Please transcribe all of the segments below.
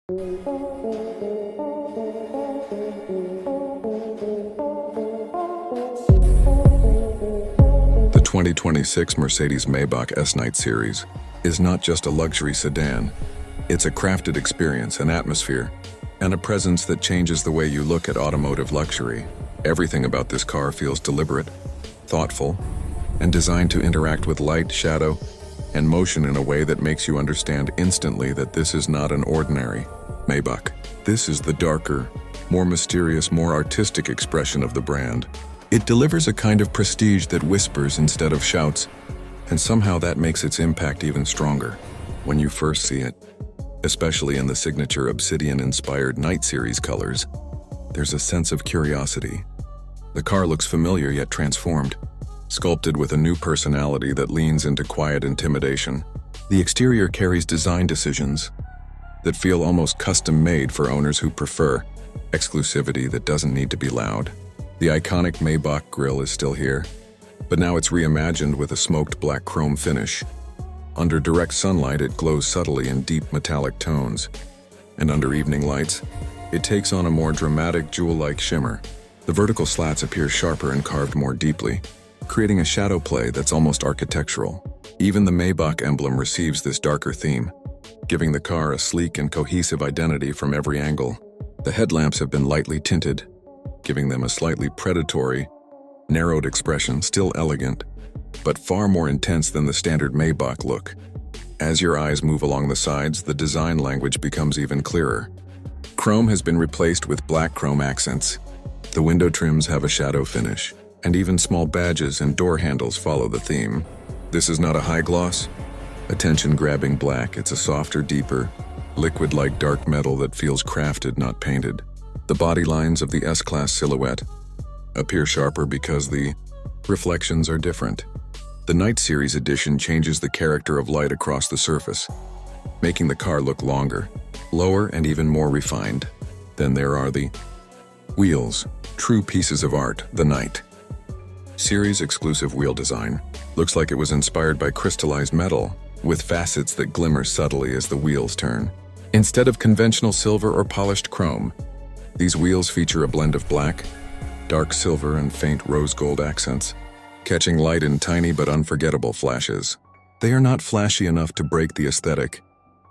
The 2026 Mercedes-Maybach S Night Series is not just a luxury sedan. It's a crafted experience, an atmosphere, and a presence that changes the way you look at automotive luxury. Everything about this car feels deliberate, thoughtful, and designed to interact with light, shadow, and motion in a way that makes you understand instantly that this is not an ordinary Maybach. This is the darker, more mysterious, more artistic expression of the brand. It delivers a kind of prestige that whispers instead of shouts, and somehow that makes its impact even stronger when you first see it. Especially in the signature obsidian-inspired Night Series colors, there's a sense of curiosity. The car looks familiar yet transformed, sculpted with a new personality that leans into quiet intimidation. The exterior carries design decisions that feel almost custom-made for owners who prefer exclusivity that doesn't need to be loud. The iconic Maybach grille is still here, but now it's reimagined with a smoked black chrome finish. Under direct sunlight, it glows subtly in deep metallic tones, and under evening lights, it takes on a more dramatic jewel-like shimmer. The vertical slats appear sharper and carved more deeply, creating a shadow play that's almost architectural. Even the Maybach emblem receives this darker theme, giving the car a sleek and cohesive identity from every angle. The headlamps have been lightly tinted, giving them a slightly predatory, narrowed expression, still elegant, but far more intense than the standard Maybach look. As your eyes move along the sides, the design language becomes even clearer. Chrome has been replaced with black chrome accents. The window trims have a shadow finish, and even small badges and door handles follow the theme. This is not a high gloss, attention-grabbing black. It's a softer, deeper, liquid-like dark metal that feels crafted, not painted. The body lines of the S-Class silhouette appear sharper because the reflections are different. The Night Series edition changes the character of light across the surface, making the car look longer, lower, and even more refined. Then there are the wheels, true pieces of art. The Night Series exclusive wheel design looks like it was inspired by crystallized metal, with facets that glimmer subtly as the wheels turn. Instead of conventional silver or polished chrome, these wheels feature a blend of black, dark silver, and faint rose gold accents, catching light in tiny but unforgettable flashes. They are not flashy enough to break the aesthetic,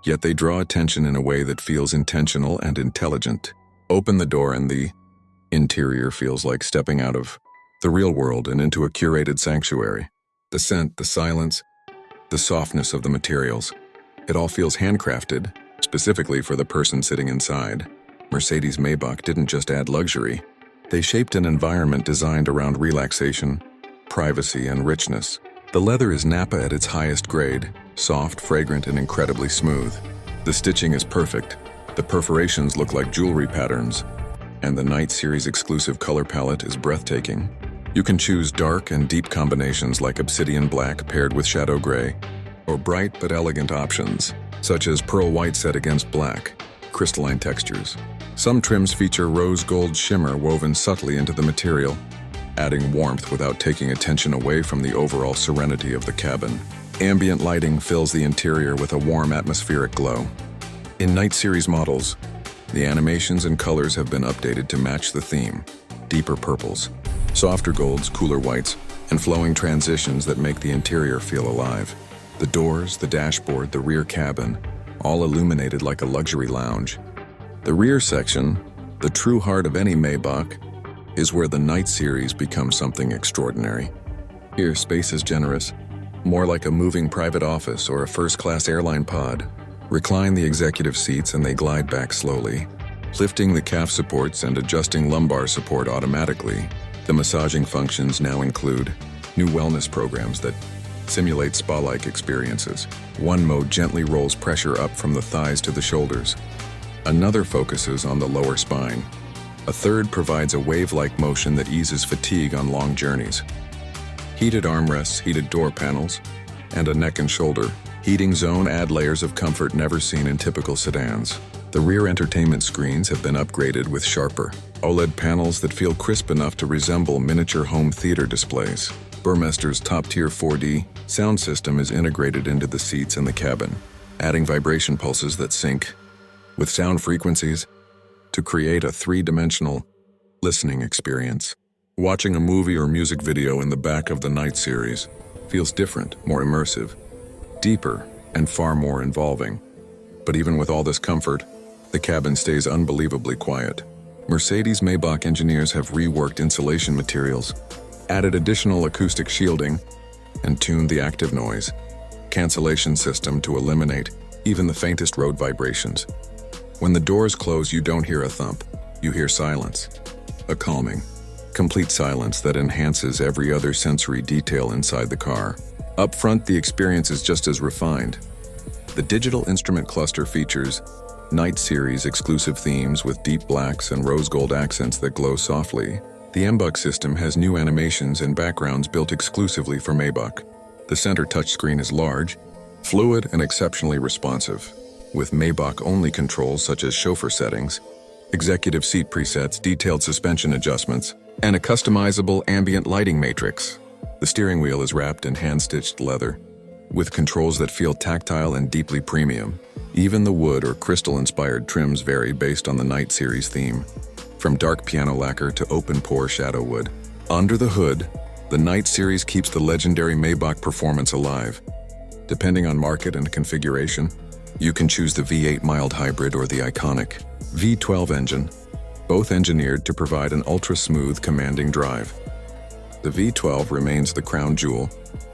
yet they draw attention in a way that feels intentional and intelligent. Open the door and the interior feels like stepping out of the real world and into a curated sanctuary. The scent, the silence, the softness of the materials. It all feels handcrafted, specifically for the person sitting inside. Mercedes-Maybach didn't just add luxury. They shaped an environment designed around relaxation, privacy, and richness. The leather is Napa at its highest grade, soft, fragrant, and incredibly smooth. The stitching is perfect. The perforations look like jewelry patterns, and the Night Series exclusive color palette is breathtaking. You can choose dark and deep combinations like obsidian black paired with shadow gray, or bright but elegant options, such as pearl white set against black, crystalline textures. Some trims feature rose gold shimmer woven subtly into the material, adding warmth without taking attention away from the overall serenity of the cabin. Ambient lighting fills the interior with a warm atmospheric glow. In Night Series models, the animations and colors have been updated to match the theme. Deeper purples, softer golds, cooler whites, and flowing transitions that make the interior feel alive. The doors, the dashboard, the rear cabin, all illuminated like a luxury lounge. The rear section, the true heart of any Maybach, is where the Night Series becomes something extraordinary. Here, space is generous, more like a moving private office or a first-class airline pod. Recline the executive seats and they glide back slowly, lifting the calf supports and adjusting lumbar support automatically. The massaging functions now include new wellness programs that simulate spa-like experiences. One mode gently rolls pressure up from the thighs to the shoulders. Another focuses on the lower spine. A third provides a wave-like motion that eases fatigue on long journeys. Heated armrests, heated door panels, and a neck and shoulder heating zone add layers of comfort never seen in typical sedans. The rear entertainment screens have been upgraded with sharper OLED panels that feel crisp enough to resemble miniature home theater displays. Burmester's top-tier 4D sound system is integrated into the seats and the cabin, adding vibration pulses that sync with sound frequencies to create a three-dimensional listening experience. Watching a movie or music video in the back of the Night Series feels different, more immersive, deeper, and far more involving. But even with all this comfort, the cabin stays unbelievably quiet. Mercedes-Maybach engineers have reworked insulation materials, added additional acoustic shielding, and tuned the active noise cancellation system to eliminate even the faintest road vibrations. When the doors close, you don't hear a thump, you hear silence. A calming, complete silence that enhances every other sensory detail inside the car. Up front, the experience is just as refined. The digital instrument cluster features Night Series exclusive themes with deep blacks and rose gold accents that glow softly. The MBUX system has new animations and backgrounds built exclusively for Maybach. The center touchscreen is large, fluid, and exceptionally responsive, with Maybach-only controls such as chauffeur settings, executive seat presets, detailed suspension adjustments, and a customizable ambient lighting matrix. The steering wheel is wrapped in hand-stitched leather, with controls that feel tactile and deeply premium. Even the wood or crystal-inspired trims vary based on the Night Series theme, from dark piano lacquer to open-pore shadow wood. Under the hood, the Night Series keeps the legendary Maybach performance alive. Depending on market and configuration, you can choose the V8 mild hybrid or the iconic V12 engine, both engineered to provide an ultra-smooth, commanding drive. The V12 remains the crown jewel,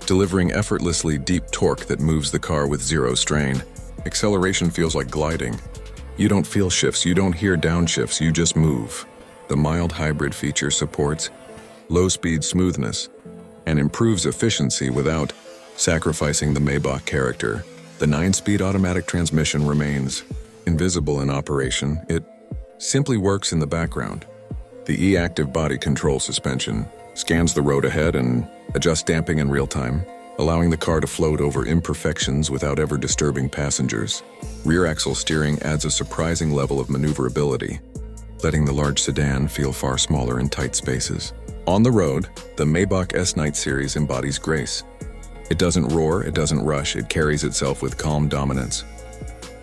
delivering effortlessly deep torque that moves the car with zero strain. Acceleration feels like gliding. You don't feel shifts, you don't hear downshifts, you just move. The mild hybrid feature supports low-speed smoothness and improves efficiency without sacrificing the Maybach character. The 9-speed automatic transmission remains invisible in operation. It simply works in the background. The e-active body control suspension scans the road ahead and adjusts damping in real time, allowing the car to float over imperfections without ever disturbing passengers. Rear axle steering adds a surprising level of maneuverability, letting the large sedan feel far smaller in tight spaces. On the road, the Maybach S Night Series embodies grace. It doesn't roar, it doesn't rush, it carries itself with calm dominance.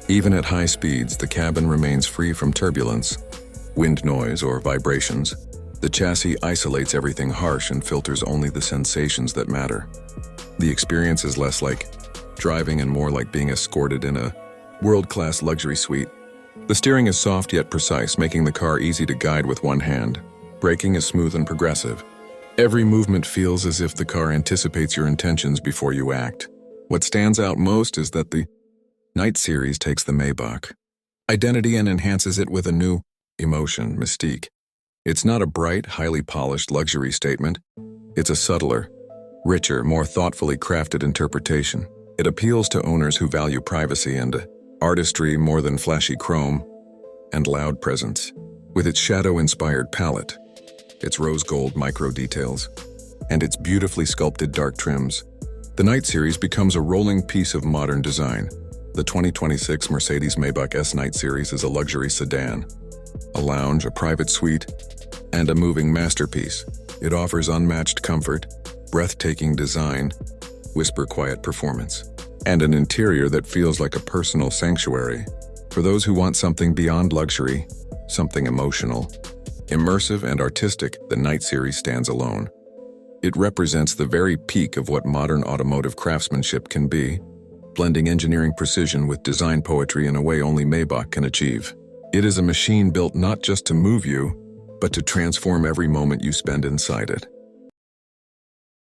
Even at high speeds, the cabin remains free from turbulence, wind noise, or vibrations. The chassis isolates everything harsh and filters only the sensations that matter. The experience is less like driving and more like being escorted in a world-class luxury suite. The steering is soft yet precise, making the car easy to guide with one hand. Braking is smooth and progressive. Every movement feels as if the car anticipates your intentions before you act. What stands out most is that the Night Series takes the Maybach identity and enhances it with a new emotion, mystique. It's not a bright, highly polished luxury statement. It's a subtler, richer, more thoughtfully crafted interpretation. It appeals to owners who value privacy and artistry more than flashy chrome and loud presence. With its shadow-inspired palette, its rose gold micro details, and its beautifully sculpted dark trims, the Night Series becomes a rolling piece of modern design. The 2026 Mercedes-Maybach S Night Series is a luxury sedan, a lounge, a private suite, and a moving masterpiece. It offers unmatched comfort, breathtaking design, whisper-quiet performance, and an interior that feels like a personal sanctuary. For those who want something beyond luxury, something emotional, immersive, and artistic, the Night Series stands alone. It represents the very peak of what modern automotive craftsmanship can be, blending engineering precision with design poetry in a way only Maybach can achieve. It is a machine built not just to move you, but to transform every moment you spend inside it.